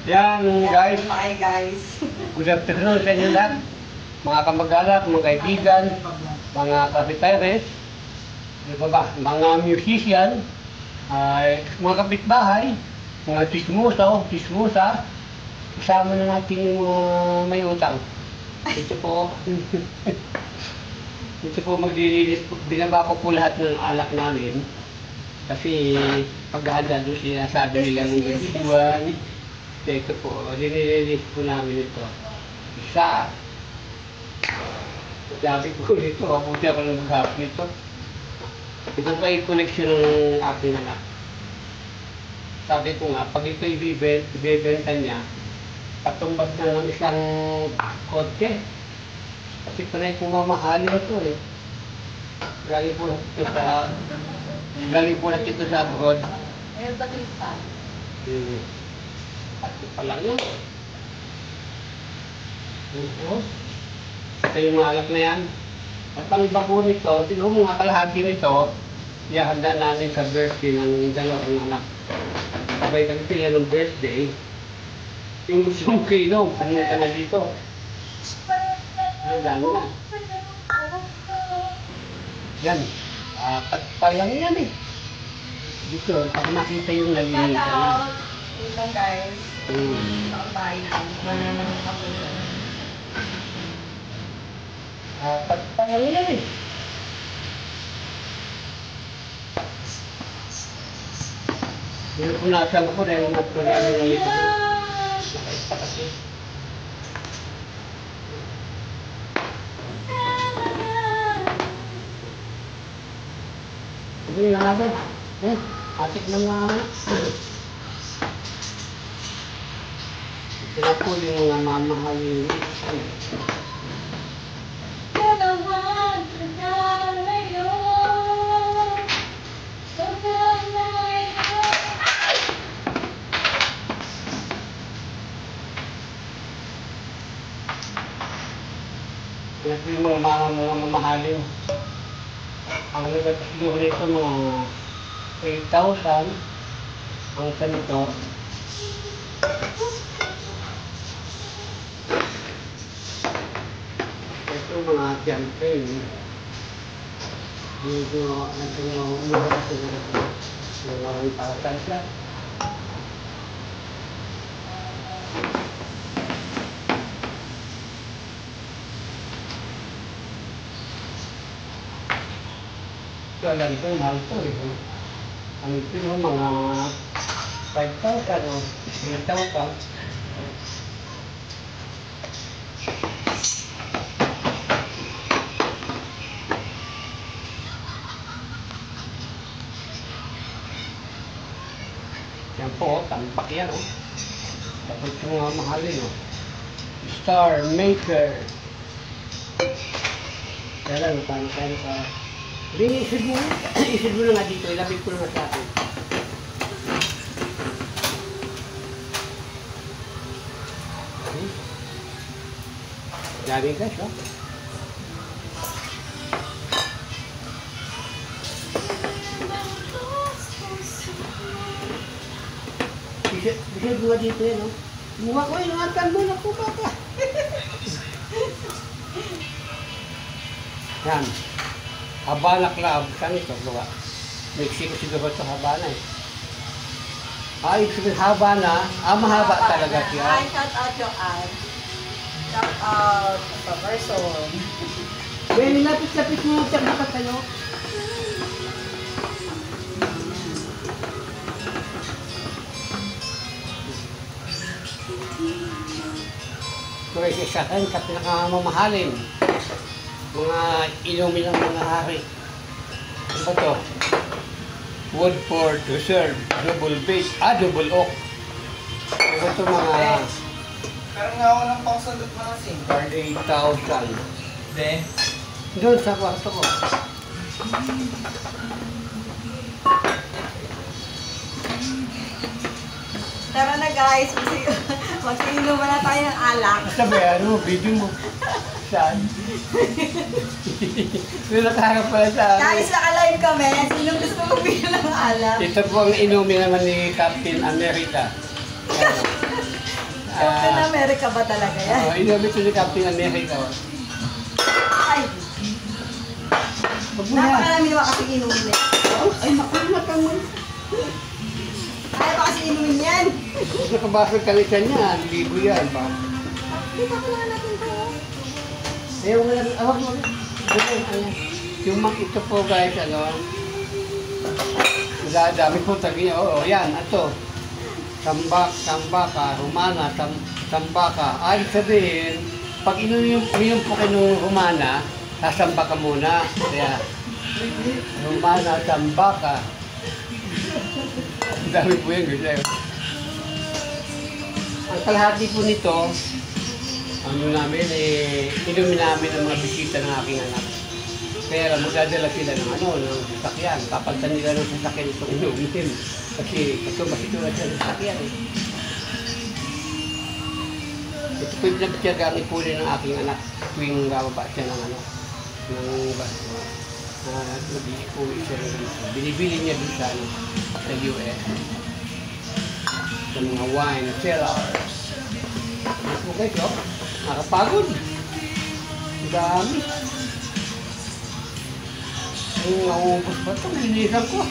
Yan guys. Hi guys. Good afternoon sa inyo lahat. Mga kamag-anak, mga kaibigan, mga kapitares, mga musician, mga kapitbahay, mga tismusa, kasama na natin yung may utang. Ito po, ito po maglilinis po, binaba ko po lahat ng alak namin. Kasi paghahanda doon sinasabi nila ng bibuan. Ito po, nililinis po namin ito. Isa. Sabi ko nito, mabuti ako ng maghapon nito. Ito pa yung connection ng aking anak. Sabi ko nga, pag ito ibibenta niya, patumbas na ng isang kotse. Kasi panay kong mamahalin ito eh. Galing po natin ito sa abroad. Ayun ba kita? At ito pa lang yun. Ito yung alak na yan. At ang iba po nito, siguro mga kalahati nito, ihanda natin sa birthday ng dalawang anak. Sabay kami sila ng birthday. Yung gusto mong kainom, kanina ka na dito. Ang dami na. Yan. Apat pa lang yan eh. Dito, para makita yung nalilitan na. Ito guys. Nakabay lang. Apat pa lang yan eh. Yung punasan ko rin, natuloy ng ito. Hindi nga natin. Atik na nga. Sila po yung mga mamahalin. Sila po yung mga mamahalin. Ang nagkakasilo nito mga 8,000 ang ganito. Ito mga champagne. Dito umura kasi mga 1,000 siya. Ito lang ito, mahal ito eh. Ang ito yung mga 5,000 o 8,000. Yan po, tampak yan o. Tapos yung mga mahalin o. Star Maker. Kaya lang, paano tayo ka. Hindi, isip mo na nga dito, ilapit ko na nga sa akin. Dami guys, oh. Isip mo nga dito yan, oh. Mukha ko, inangatan mo na po bata. Yan. Habana Club, saan ito? Gawa. Mexico siguro ito, Habana eh. Ibig sabihin Habana, mahaba talaga siya. Hi, shout out yung ad. Shout out sa person. Well, nilapit-lapit mo, check na ka kayo. Ito ay isa rin sa pinakamamahalin. Mga inumin ng mga hari. Ano ba ito? Woodford Reserve, double base, double oak. Ano ba ito mga... Pero nga ako ng pangsagot mo na SIM card. 8,000. Hindi. Doon sa kwarto ko. Tara na guys, mag-iinuman na tayo ng alak. Sabi, ano, video mo. Saan? May nakaharap pala sa akin. Guys, naka-live kami. Sinong gusto magbili ng alak? Ito po ang inumin naman ni Captain America. Captain America ba talaga yan? Inumin ko ni Captain America. Ay, Huwag mo na. napakarami naman kasi inumin eh. Ay, nakulimatang mo. Kaya pa kasi inumin yan. Nakabasag kami sa niya. Libo yan ba? Dito ko lang natin to. Ayaw mo lang. Awag mo. Yung ito po guys, dami po tagi niya. Oo, yan. Ito. Sambaka, Romana, Sambaka. Ay, sabihin, pag inumin po kayo ng Romana, sasamba ka muna. Kaya, Romana, Sambaka. Ang dami po yan, guys. Ang kalahati po nito, inumin namin ang mga bisita ng aking anak. Kaya lang, magdadala sila ng ng sasakyan. Kapalitan nila ng sasakyan itong inumin. Kasi ito na siya ng sasakyan eh. Ito po yung pinagtyagang ipunin ng aking anak tuwing bababa siya ng bus. Nag-iuwi siya ng ganito. Binibili niya doon sa US. Sa mga wine cellars. Ito guys, nakapagod. Ang dami. Ang naubos pa ito, nilinisan ko.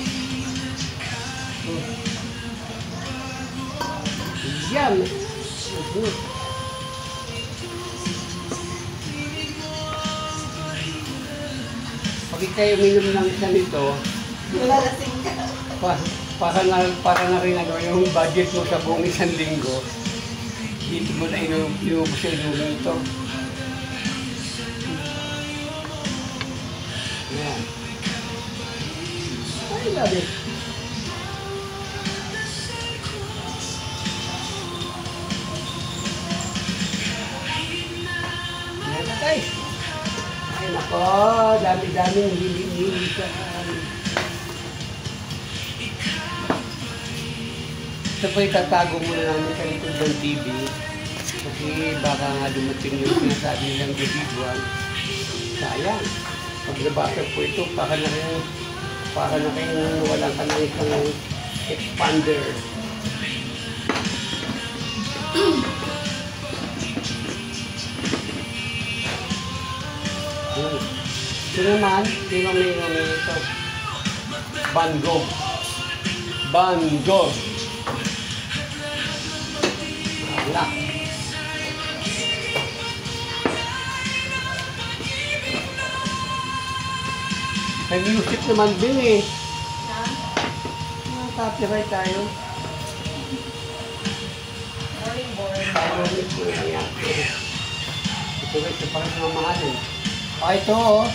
Yan. Pag kayo uminom ng isa nito, Lalasing ka. para na rin yung budget mo sa buong isang linggo. Dito mo na inubos yung inumin ito. Ayan. Ay, labi. Ayan na guys. Ay nako, dami-daming hili-hilisan. Ito po itatago muna namin sa likod ng TV. Kasi baka nga dumating yung sinasabi nilang residual. Sayang. Pag nabasag po ito, para na kayong wala ka ng isang expander. Ito naman, sino may ito? Bango. Wala. May music naman din eh. Copyright tayo. Boring. Ito guys, ito parang mamahalin. Ito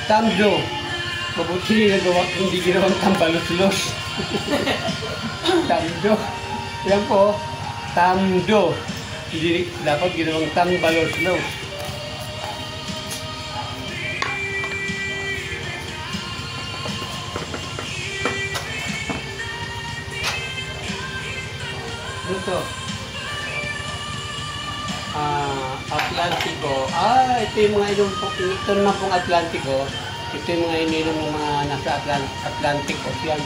Tamdo. Mabuti nagawa, hindi ginawang tambalos-los. Tamdo. Yan po, Tamdo. Hindi dapat ginawang tambalos-los. Ito. Atlantico. Ito yung mga ito naman pong Atlantico. Ito yung mga ininom ng mga nasa Atlantic Ocean.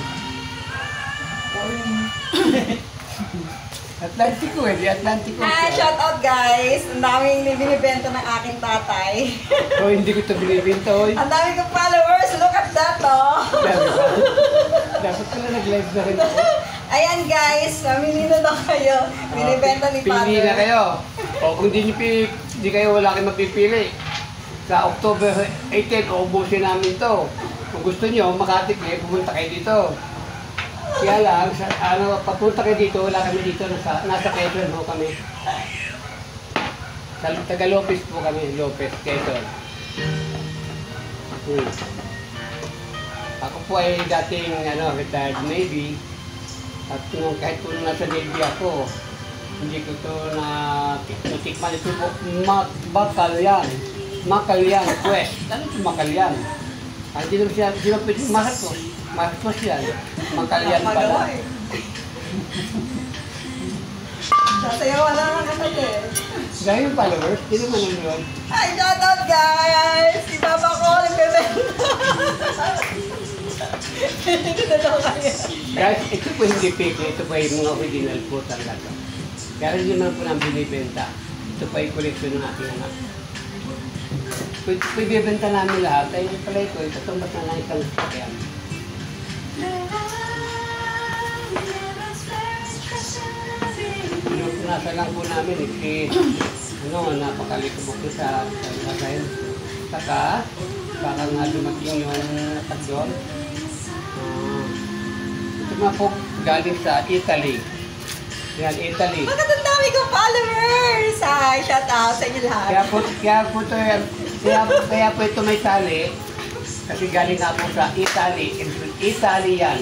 Atlantico di Atlantico Hi, Ocean. shout out guys! Ang daming binibenta ng aking tatay. Hindi ko ito binibinta. Ang daming kong followers! Look at that, oh! Dapat pala nag-live na rin ako. Ayan guys, mamili na daw kayo. Binibenta ni Father. Pili na kayo. O kung di kayo wala kayong mapipili. Sa October 18, uubusin namin to. Kung gusto nyo, Makati kayo, pumunta kayo dito. Kaya lang, papunta kayo dito, wala kami dito, nasa Quezon ho kami. Taga Lopez po kami, Lopez, Quezon. Ako po ay dating retired Navy. At kahit po nasa Navy ako, hindi ko ito natikman. Ito po, Macallan Quest. Ano ito Macallan? Hindi naman siya pwede Marcos. Marcos yan. Macallan pala. Sasayawan na naman kasi. Dahil yung followers, hindi naman yun. Hi, shout out guys! Si Papa ko, nagbebenta. Ito na daw kaya. Guys, ito po hindi fake. Ito po yung mga original po talaga. Kaya rin naman po nang binibenta. Ito pa yung koleksyon ng ating anak. Pwede benta namin lahat. Ay, pala ito. Itutumbat na lang isang sakyan. Nasa lang po namin napakalikabok ko sa lagayin. Saka, baka nga dumating yung tagdoon. Ito nga po galing sa Italy. Yan, Italy. Bakit ang dami kong followers? Ay, shout out sa inyo lahat. Kaya po ito may tali. Kasi galing nga po sa Italy. Italian.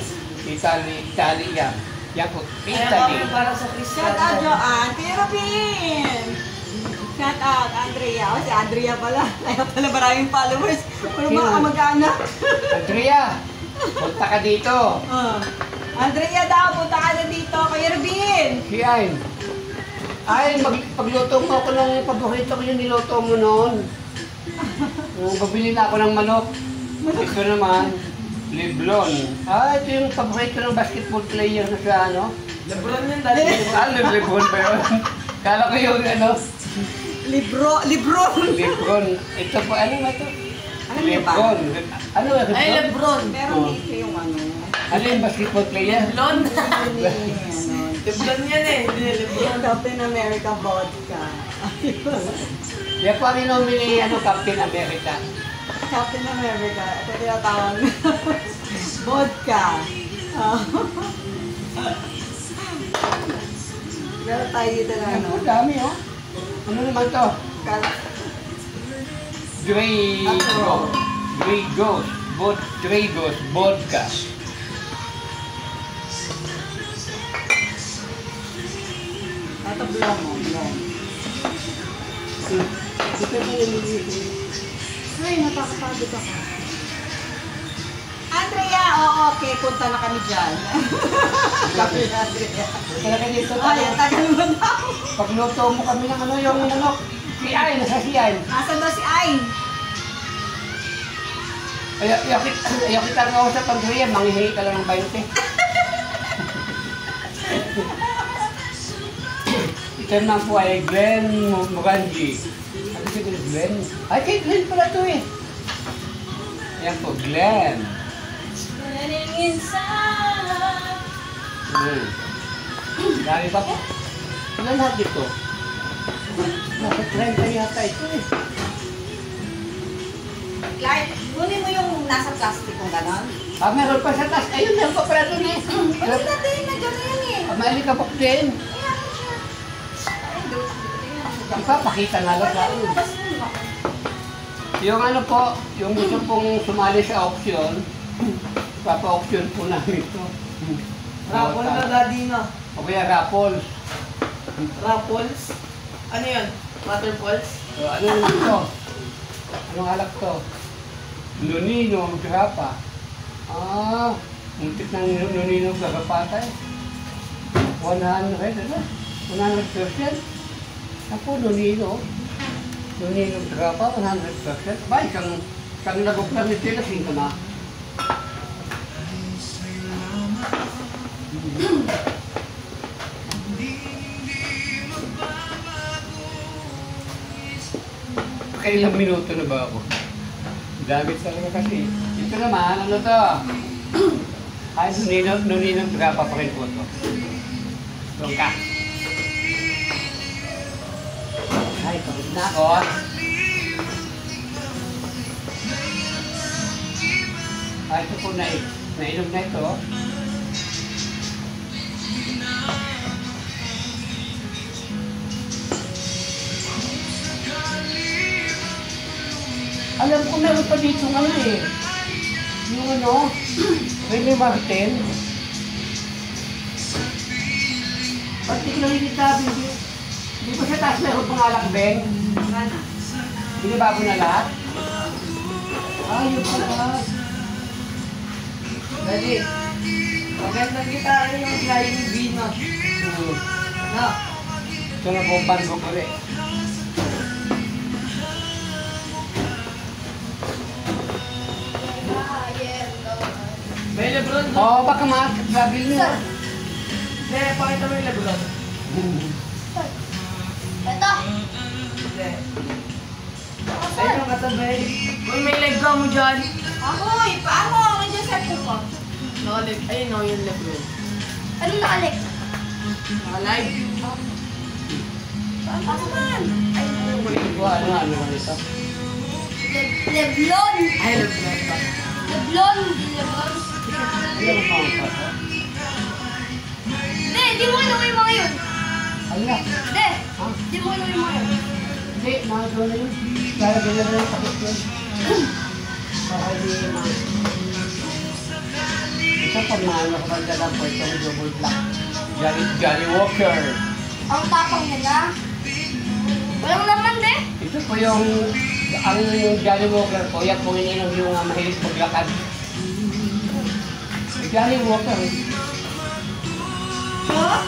Italian. Yan po, Italy. Para sa Christian. Shout out, Joanne. Kuya Robin. Shout out, Andrea. O, si Andrea pala. Kaya pala maraming followers. Puro mga kamag-anak. Andrea, punta ka dito. Andrea daw, punta ka na dito. Kuya Robin. Si Ayn. Ayn, pagluto mo ako ng paborito ko yung niluto mo noon. Babili na ako ng manok. Ito naman, Leblon. Ito yung paborito ng basketball player na sa ano. Lebron yun dati. Leblon ba yun? Kala ko yung ano. Lebron. Lebron. Ito po, ano ba ito? Alam niyo ba? Lebron. Ano ba ito? Ay, Lebron. Meron dito yung ano. Ano yung basketball player? Lebron. Ano, Lebron yan eh. Hindi Lebron. Captain America vodka. Yan po ang inomini, Captain America. Captain America. Ito tinatawag na vodka. Meron tayo dito na Yan ano. po, dami oh. Ano naman to? Dragos vodka. Ito blong mo, blong. Ito po yung Ay, napakapagod ako. Andrea, oo, okay, punta na kami dyan. Sabi ni Andrea. talaga dito. Ay, ang tagal mo daw. Pagluto mo kami ng yung manok. Si Ayn, nasa si Ayn. Nasaan daw si Ayn? Ayaw kita nga ako sa pag-ria, manghihingi ka lang ng 20. Ito naman po ay Glenn Morangi. Ano si Glenn? Ay, kay Glenn pala ito eh. Ayan po, Glenn. Dami pa po. Ilan lahat dito? Nasa 30 yata ito eh. Clark, kunin mo yung nasa plastic kung gano'n. Meron pa sa taas. Ayun, meron pa pala doon eh. Kasi natin, nandiyan na yan eh. Mali ka po din. Kaya mo siya. Ay, Ipapakita nga lang sa akin. Yung ano po, yung gusto pong sumali sa auction, papa-auction po namin ito. Rapol na daddy na. O kaya raffles. Raffles? Ano yun? Waterfalls? So, ano naman ito? Anong alak to? Nonino, grapa. Muntik ng Nonino gagapatay. 100, ano? 100%. Ako, Nonino. Nonino grapa, 100%. Ba, isang lagok lang ito, lasing ka na. Kailang minuto na ba ako? Dami talaga kasi. Ito naman, ano to? Ay, Nonino grapa pa rin po ito. Doon ka. Ay, pagod na ako. Ay, ito po nainom na ito. Alam ko meron pa dito nga eh. Yung ano, Rene Martin. Particularly sabi, di ba sa taas meron pangalak, Ben? Sana. Binibago na lahat? Yun pala. Daddy, magandang gitara yung Flying Vino. No? Ito na po ang bandok ulit. May Lebron doon. Oo, baka makakagagil nyo. Hindi, pakita mo yung Lebron. Ito. Hindi. Ayun ang katabi. Uy, may leg ka mo dyan. Ahoy, paano? Nandiyan sa ko. Nakalig. Ayun o, yung Lebron. Anong nakalik? Nakalive. Paano naman? Ay, Ano ito? Leblon. Ay, Lebron pa. Leblon. Hindi Lebron. Ano ang pangkat? Hindi, di mo kinuha yung mga yun. Ala. Hindi. Di mo kinuha yung mga yun. Hindi, mga doon na yun. Kaya ganyan na yung pakit yun. Baka hindi na. Isa pa maano ko ang dala po itong double black. Johnny Walker. Ang tapang nila. Walang laman, de. Ito po yung ang Johnny Walker po. Yan po ininom yung mahilig maglakad. Johnny Walker. ha?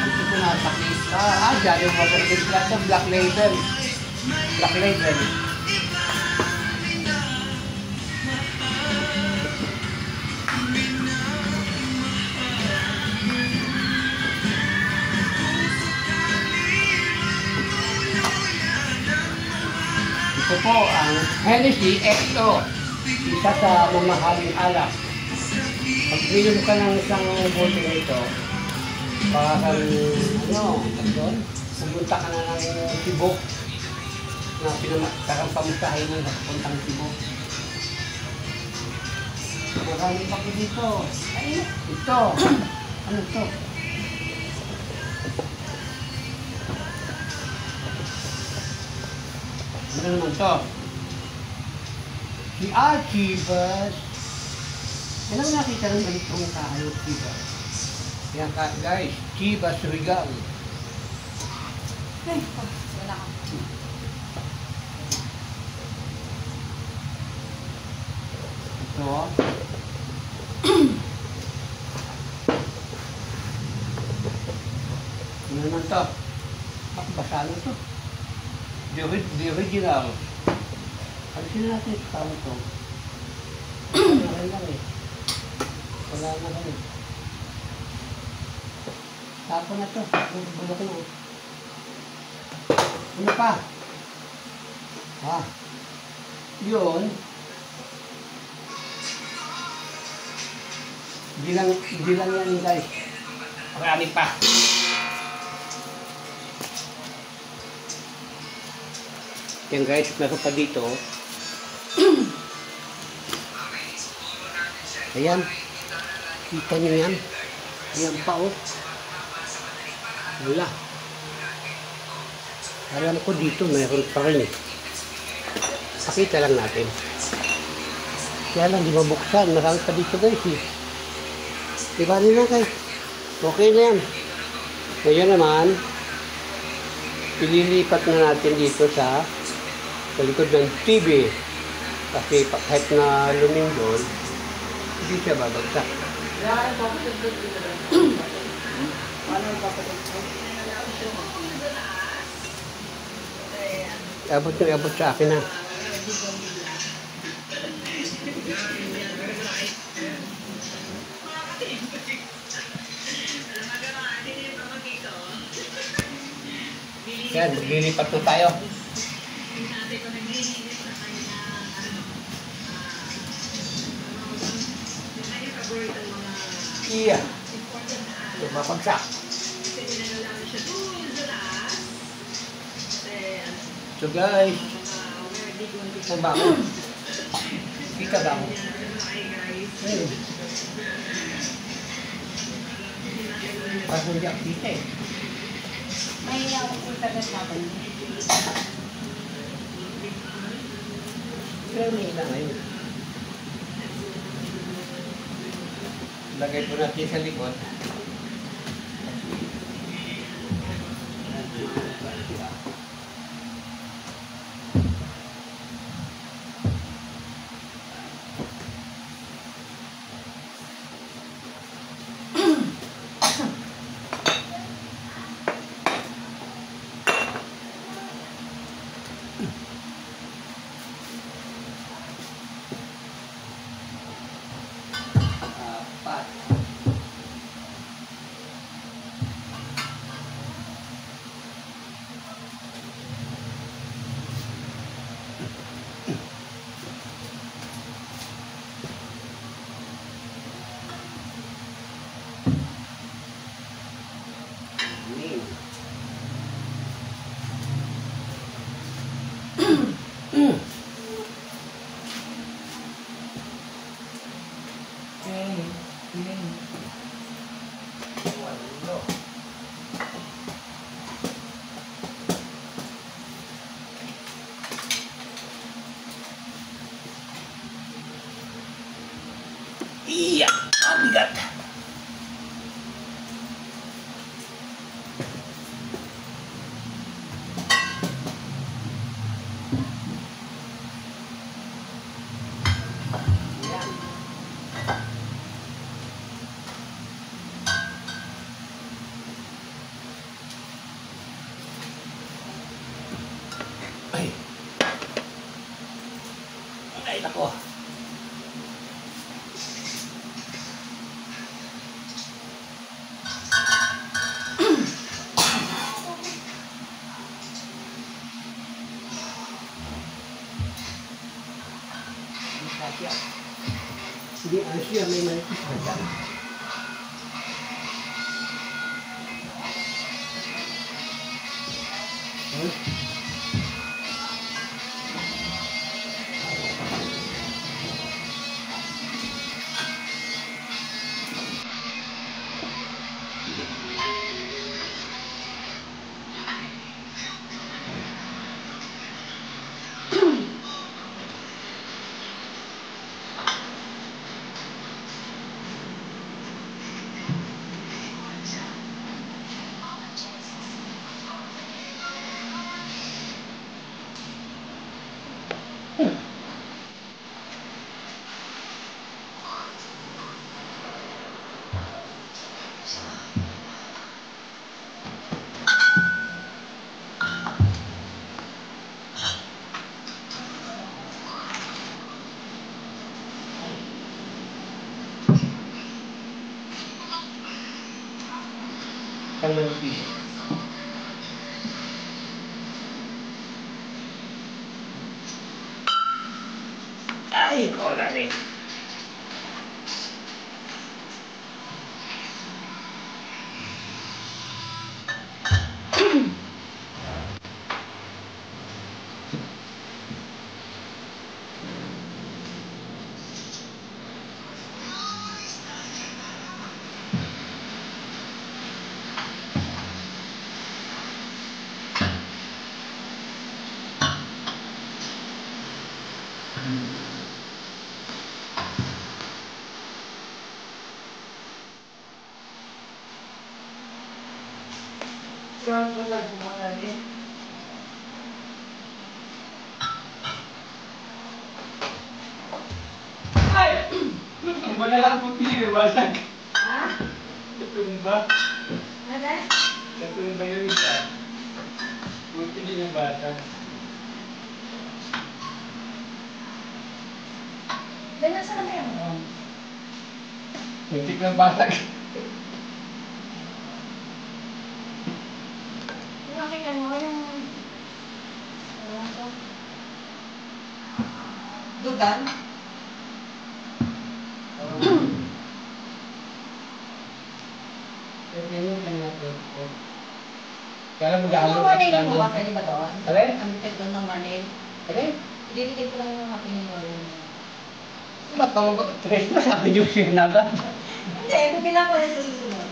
Ito po napakit. Johnny Walker. Ito Black Label. Black Label. Ito po ang Hennessy XO. Isa sa mamahaling alak. Pag minum ka ng isang bote nito, baka kang, doon, pumunta ka na ng Cebu na pinamakarang pamusahin mo na puntang Cebu. Maraming pa po dito. Ito. Ano ito? Ano naman to? Si Archibas. Alam mo nakita ng ganitong tayo, Chivas. Yan ka, guys, Chivas Regal. Ay, wala ka. Ito. Ano naman to? Basa na to. The original. Alisin natin ito tawag to. Wala lang eh. Wala na lang eh. Tapon na to. Bulok na. Ano pa? Yun. Hindi lang yan guys. Marami pa. Yan guys, meron pa dito. Ayan. Kita nyo yan. Ayan pa oh. Wala. Alam ko dito meron pa rin eh. Pakita lang natin. Kaya lang di mabuksan. Marami pa dito guys eh. Diba nila guys? Okay na yan. Ngayon naman, ililipat na natin dito sa likod ng TV. Kasi kahit na lumindol, hindi siya babagsak. Abot sa akin na. Yan, maglilipat na tayo. Iya. Mapagsak. So guys, saan ba ako? Kita ba ako? Parang hindi ako kita eh. May ako internet natin. Pero may ilang ngayon. Lagay po natin sa likod. Ano siya, may manipis na dyan. Ang manipis. Ay, wala rin. Saan ko lang kumanali? Ay! Iba na lang po pinibasag. Ha? Natumba. Ano? Natumba yung isa. Buti din yung basag. Ganun sa kanya mo. Muntik ng basag. Yung aking ano, yung... Dugan? Yan yung kanya ko. Kaya lang Yung mag-aalok morning lang. mo ba pwede ba doon? Alin? Ang tip doon ng morning. Alin? Ididikit ko lang yung aking morning. Ba't naman ba? Tres na sabi niyo siya nada. Hindi, bibila ko yung susunod.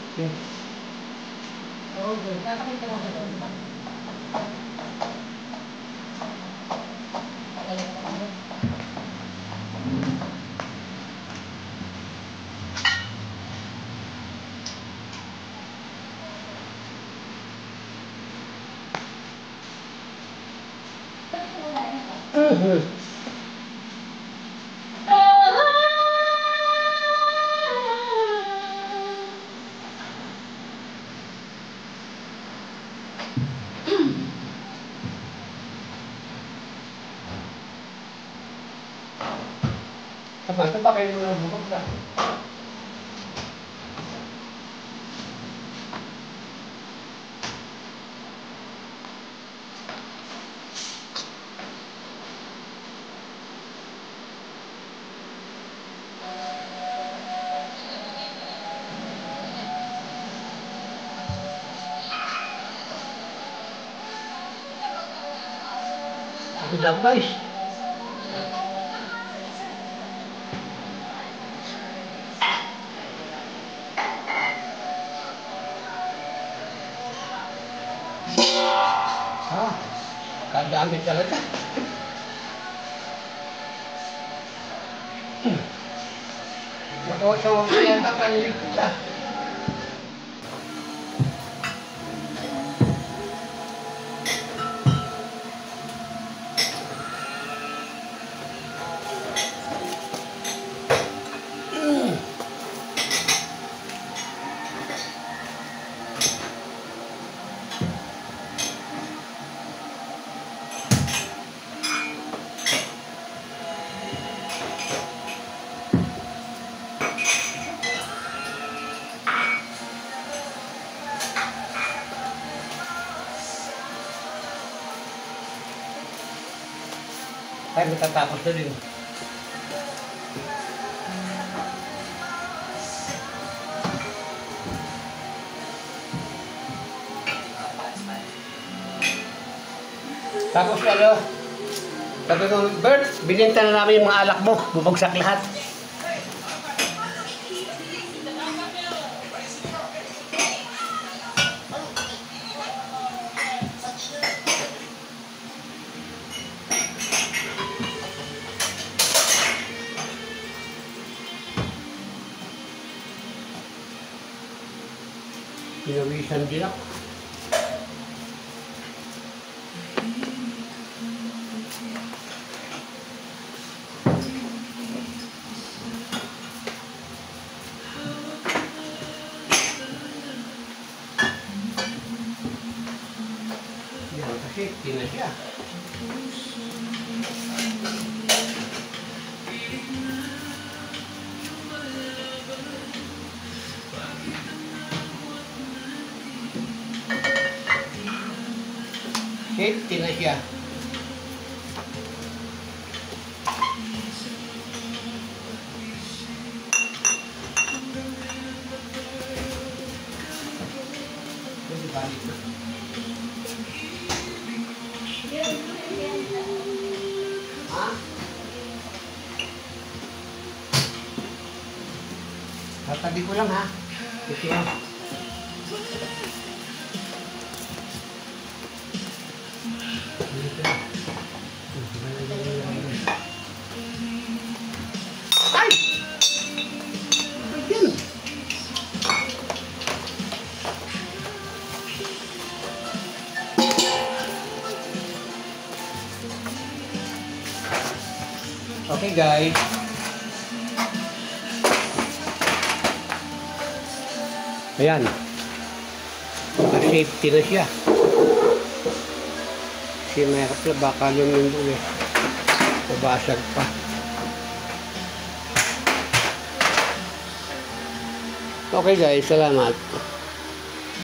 Oo, good. Kakakita mo sa doon. Pagaling ko doon. Tapos ito pa kayo ng bukog na. Ako lang guys. Ah, kadami talaga. Matuwa mo yan ang kanilig ka. Ay, matatapos na din. Tapos ano, sabi ko, Bert, bininta na namin yung mga alak mo. Bubagsak lahat. Pinawisan din ako. Yan kasi tina siya. Safety na siya. Pwede balik na. Ha? Tatabi ko lang ha. Ito yan. Ay! Ayan! Okay guys. Ayan. Safety na siya. Kasi mayroon na baka lumindol eh. Mabasag pa. Okay guys, salamat.